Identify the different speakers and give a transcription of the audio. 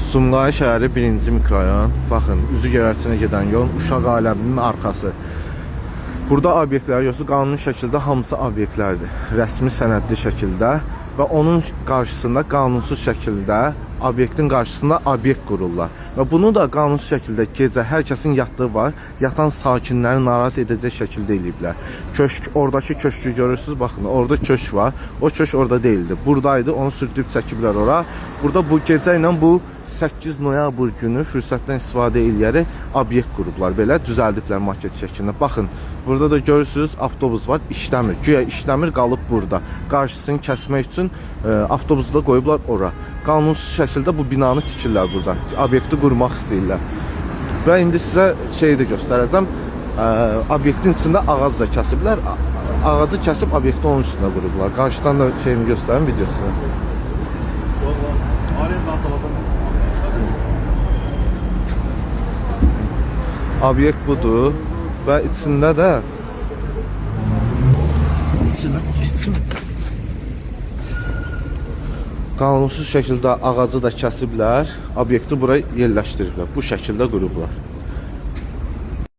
Speaker 1: Sumqayıt şəhəri 1-ci mikrorayon. Baxın, üzü göyərçinə gedən yol, uşaq aləminin arxası. Burada obyektlər yoxsa qanuni şəkildə hamısı obyektlərdir. Rəsmi sənədli şəkildə və onun qarşısında qanunsuz şəkildə obyektin qarşısında obyekt qururlar. Və bunu da qanunsuz şəkildə gecə hər kəsin yatdığı var, yatan sakinləri narahat edəcək şəkildə eləyiblər. Köşk, oradakı köşkü görürsünüz, baxın, orada köşk var. O köşk orada değildi. Buradaydı, onu sürdürüb çəkiblər ora. Burada bu gecə ilə bu 8 noyabr günü fürsətdən istifadə eləyərək obyekt qurublar. Belə düzəldiblər maket şəklində. Baxın, burada da görürsünüz, avtobus var, işləmir. Güya işləmir, qalıb burada. Qarşısını kəsmək üçün avtobusu da qoyublar ora. Qanunsuz şəkildə bu binanı tikirlər burada. Obyekti qurmaq istəyirlər. Və indi sizə şeyi də göstərəcəm. Obyektin içində ağac da kəsiblər. Ağacı kəsib obyekti onun üstünə qurublar. Qarşıdan da şeyini göstərim videosunu. Obyekt budur və içində də qanunsuz şəkildə ağacı da kəsiblər, obyekti buraya yerləşdiriblər. Bu şəkildə qurublar.